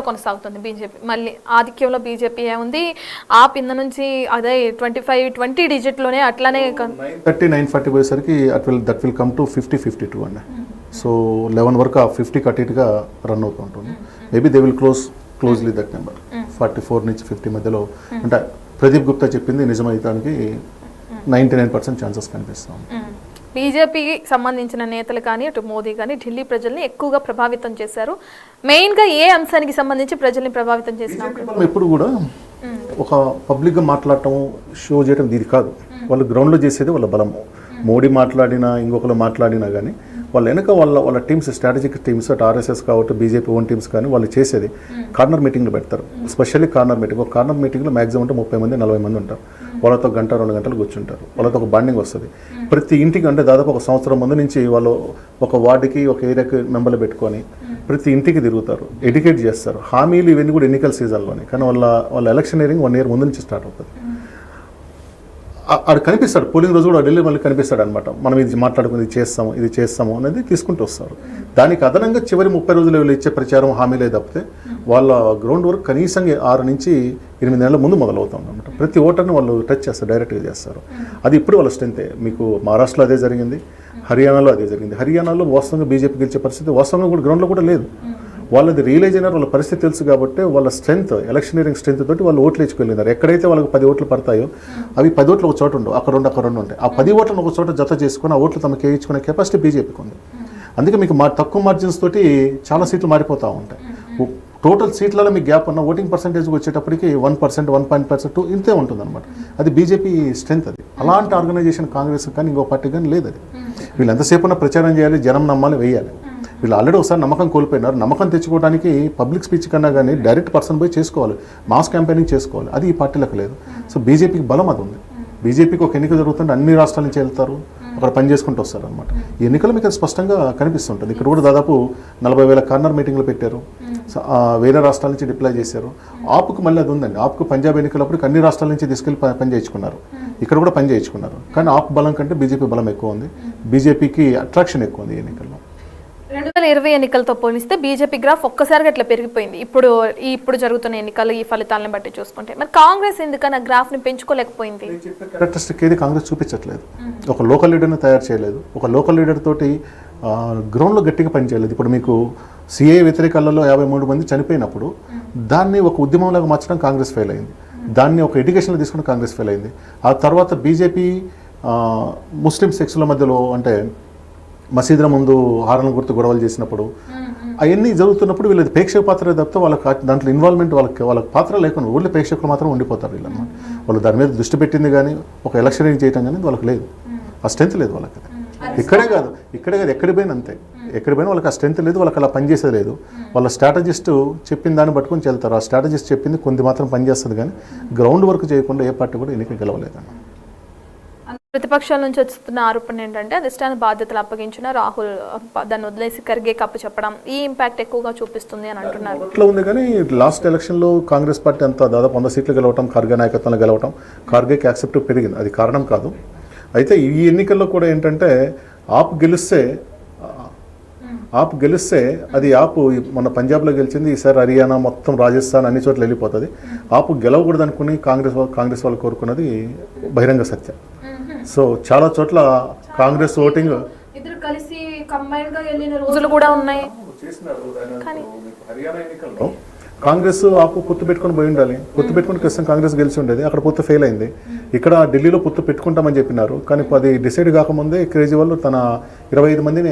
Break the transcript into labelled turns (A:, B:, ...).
A: కొనసాగుతుంది బీజేపీ. మళ్ళీ ఆధిక్యంలో బీజేపీ ఉంది. ఆప్ ఇంద నుంచి అదే 20 డిజిట్లోనే అట్లానే
B: 940 పోయేసరికి దట్ విల్ కమ్ టు 50-52 అండి. సో 11 వరకు ఆ 50 కట్టిగా రన్ అవుతూ ఉంటుంది. Maybe they will closely that number 44 నుంచి 50 మధ్యలో. అంటే ప్రదీప్ గుప్తా చెప్పింది నిజమైతానికి 99% ఛాన్సెస్ కనిపిస్తాం.
A: బీజేపీకి సంబంధించిన నేతలు కానీ అటు మోదీ కానీ ఢిల్లీ ప్రజల్ని ఎక్కువగా ప్రభావితం చేశారు. మెయిన్గా ఏ అంశానికి సంబంధించి ప్రజల్ని ప్రభావితం చేసినారు?
B: ఎప్పుడు కూడా ఒక పబ్లిక్గా మాట్లాడటం, షో చేయడం ఇది కాదు. వాళ్ళు గ్రౌండ్లో చేసేది వాళ్ళ బలము. మోడీ మాట్లాడినా ఇంకొకరు మాట్లాడినా కానీ వాళ్ళ వెనక వాళ్ళ టీమ్స్, స్ట్రాటజిక్ టీమ్స్, అటు ఆర్ఎస్ఎస్ కావచ్చు, బీజేపీ ఓన్ టీమ్స్ కానీ వాళ్ళు చేసేది కార్నర్ మీటింగ్లు పెడతారు. Specially corner meeting. ఒక కార్నర్ మీటింగ్లో మ్యాక్సిమం ఉంటే 30 మంది 40 మంది ఉంటారు. వాళ్ళతో 1-2 గంటలు కూర్చుంటారు. వాళ్ళతో ఒక బాండింగ్ వస్తుంది. ప్రతి ఇంటికి అంటే దాదాపు ఒక సంవత్సరం ముందు నుంచి వాళ్ళు ఒక వార్డుకి ఒక ఏరియాకి మెంబర్లు పెట్టుకొని ప్రతి ఇంటికి తిరుగుతారు, ఎడ్యుకేట్ చేస్తారు. హామీలు ఇవన్నీ కూడా ఎన్నికల సీజన్లోనే. కానీ వాళ్ళ ఎలక్షనీరింగ్ 1 ఇయర్ ముందు నుంచి స్టార్ట్ అవుతుంది. ఆడు కనిపిస్తాడు, పోలింగ్ రోజు కూడా ఢిల్లీ మళ్ళీ కనిపిస్తాడు అనమాట. మనం ఇది మాట్లాడుకుని ఇది చేస్తాము అనేది తీసుకుంటూ వస్తారు. దానికి అదనంగా చివరి 30 రోజులు వీళ్ళు ఇచ్చే ప్రచారం హామీలే తప్పితే వాళ్ళ గ్రౌండ్ వర్క్ కనీసంగా 6 నుంచి 8 నెలల ముందు మొదలవుతాం అనమాట. ప్రతి ఓటర్ని వాళ్ళు టచ్ చేస్తారు, డైరెక్ట్గా చేస్తారు. అది ఇప్పుడు వాళ్ళ స్ట్రెంతే. మీకు మహారాష్ట్రలో అదే జరిగింది, హర్యానాలో అదే జరిగింది. హర్యానాలో వాస్తవంగా బీజేపీ గెలిచే పరిస్థితి వాస్తవంగా కూడా గ్రౌండ్లో కూడా లేదు. వాళ్ళది రియలైజ్ అయినారు, వాళ్ళ పరిస్థితి తెలుసు కాబట్టి వాళ్ళ స్ట్రెంత్, ఎలక్షనీరింగ్ స్ట్రెంత్ తోటి వాళ్ళు ఓట్లు ఇచ్చుకెళ్ళినారు. ఎక్కడైతే వాళ్ళకి 10 ఓట్లు పడతాయో అవి 10 ఓట్లు ఒక చోట ఉండవు, అక్కడ రెండు ఉంటాయి. ఆ 10 ఓట్లను ఒక చోట జత చేసుకుని ఆ ఓట్లు తమకు వేయించుకునే కెపాసిటీ బీజేపీకి ఉంది. అందుకే మీకు తక్కువ మార్జిన్స్ తోటి చాలా సీట్లు మారిపోతూ ఉంటాయి. టోటల్ సీట్లలో మీకు గ్యాప్ ఉన్న ఓటింగ్ పర్సెంటేజ్కి వచ్చేటప్పటికి 1%, 1.2 ఇంతే ఉంటుంది అనమాట. అది బీజేపీ స్ట్రెంత్. అది అలాంటి ఆర్గనైజేషన్ కాంగ్రెస్ కానీ ఇంకో పార్టీ కానీ లేదు. అది వీళ్ళు ఎంతసేపు ఉన్న ప్రచారం చేయాలి, జనం నమ్మాలి, వేయాలి. వీళ్ళు ఆల్రెడీ ఒకసారి నమ్మకం కోల్పోయినారు. నమ్మకం తెచ్చుకోవడానికి పబ్లిక్ స్పీచ్ కన్నా కానీ డైరెక్ట్ పర్సన్ పోయి చేసుకోవాలి, మాస్ క్యాంపెయినింగ్ చేసుకోవాలి. అది ఈ పార్టీలకు లేదు. సో బీజేపీకి బలం అది ఉంది. బీజేపీకి ఒక ఎన్నిక జరుగుతుంటే అన్ని రాష్ట్రాల నుంచి వెళ్తారు, అక్కడ పని చేసుకుంటూ వస్తారు అనమాట. ఈ ఎన్నికలు మీకు స్పష్టంగా కనిపిస్తుంటుంది. ఇక్కడ కూడా దాదాపు 40,000 కార్నర్ మీటింగ్లు పెట్టారు. వేరే రాష్ట్రాల నుంచి డిప్లాయ్ చేశారు. ఆప్కు మళ్ళీ అది ఉందండి. ఆప్కు పంజాబ్ ఎన్నికలప్పుడు అన్ని రాష్ట్రాల నుంచి తీసుకెళ్ళి పని చేయించుకున్నారు. ఇక్కడ కూడా పని చేయించుకున్నారు. కానీ ఆప్ బలం కంటే బీజేపీ బలం ఎక్కువ ఉంది. బీజేపీకి అట్రాక్షన్ ఎక్కువ ఉంది ఈ ఎన్నికల్లో.
A: 2020 ఎన్నికలతో పోలిస్తే బీజేపీ గ్రాఫ్ ఒక్కసారిగా అట్లా పెరిగిపోయింది. ఇప్పుడు జరుగుతున్న ఎన్నికలు ఈ ఫలితాలను బట్టి చూసుకుంటే మరి కాంగ్రెస్ ఎందుకన్నా గ్రాఫ్ ని పెంచుకోలేకపోయింది?
B: క్యారెక్టరిస్టిక్ ఏది కాంగ్రెస్ చూపించట్లేదు. ఒక లోకల్ లీడర్ని తయారు చేయలేదు. ఒక లోకల్ లీడర్ తోటి గ్రౌండ్లో గట్టిగా పనిచేయలేదు. ఇప్పుడు మీకు సిఏ వ్యతిరేకాలలో 53 మంది చనిపోయినప్పుడు దాన్ని ఒక ఉద్యమంలాగా మార్చడం కాంగ్రెస్ ఫెయిల్ అయింది. దాన్ని ఒక ఎడ్యుకేషన్లో తీసుకుని కాంగ్రెస్ ఫెయిల్ అయింది. ఆ తర్వాత బీజేపీ ముస్లిం సెక్సుల మధ్యలో అంటే మసీదుల ముందు హారణ గుర్తు గొడవలు చేసినప్పుడు అవన్నీ జరుగుతున్నప్పుడు వీళ్ళది ప్రేక్షక పాత్ర తప్పితే వాళ్ళకి దాంట్లో ఇన్వాల్వ్మెంట్ వాళ్ళకి పాత్ర లేకుండా ఊళ్ళో ప్రేక్షకులు మాత్రం ఉండిపోతారు. వీళ్ళన్నమాట వాళ్ళు దాని మీద దృష్టి పెట్టింది కానీ ఒక ఎలక్షనీరింగ్ చేయడం కానీ వాళ్ళకి లేదు. ఆ స్ట్రెంత్ లేదు వాళ్ళకి. ఇక్కడే కాదు ఎక్కడి పోయినా అంతే. ఎక్కడి పోయినా వాళ్ళకి ఆ స్ట్రెంత్ లేదు, వాళ్ళకి అలా పనిచేసేది లేదు. వాళ్ళ స్ట్రాటజిస్ట్ చెప్పిన దాన్ని పట్టుకొని వెళ్తారు. ఆ స్ట్రాటజిస్ట్ చెప్పింది కొంత మాత్రం పనిచేస్తుంది కానీ గ్రౌండ్ వర్క్ చేయకుండా ఏ పార్టీ కూడా ఎన్నిక గెలవలేదన్న.
A: ప్రతిపక్షాల నుంచి వస్తున్న ఆరోపణ ఏంటంటే అధిష్టాన బాధ్యతలు అప్పగించిన రాహుల్ దాన్ని వదిలేసి ఖర్గే కప్పు చెప్పడం ఈ ఇంపాక్ట్ ఎక్కువగా చూపిస్తుంది అని అంటున్నారు.
B: ఇట్లా ఉంది కానీ లాస్ట్ ఎలక్షన్లో కాంగ్రెస్ పార్టీ అంతా దాదాపు 100 సీట్లు గెలవటం, ఖర్గే నాయకత్వంలో గెలవటం, ఖర్గేకి యాక్సెప్ట్ పెరిగింది. అది కారణం కాదు. అయితే ఈ ఎన్నికల్లో కూడా ఏంటంటే ఆప్ గెలిస్తే అది ఆపు మొన్న పంజాబ్లో గెలిచింది, ఈసారి హర్యానా మొత్తం రాజస్థాన్ అన్ని చోట్ల వెళ్ళిపోతుంది. ఆపు గెలవకూడదు అనుకుని కాంగ్రెస్ వాళ్ళు కోరుకున్నది బహిరంగ సత్యం. సో చాలా చోట్ల కాంగ్రెస్ ఓటింగ్
A: కలిసి కంబైన్ గా వెళ్ళిన రోజులు కూడా ఉన్నాయి.
B: హర్యానా ఎన్నికల్లో కాంగ్రెస్ ఆపు పొత్తు పెట్టుకుని పోయి ఉండాలి. పొత్తు పెట్టుకుని ప్రస్తుతం కాంగ్రెస్ గెలిచి ఉండేది. అక్కడ పొత్తు ఫెయిల్ అయింది. ఇక్కడ ఢిల్లీలో పొత్తు పెట్టుకుంటామని చెప్పినారు. కానీ అది డిసైడ్ కాకముందే కేజ్రీవాల్ తన 25 మందిని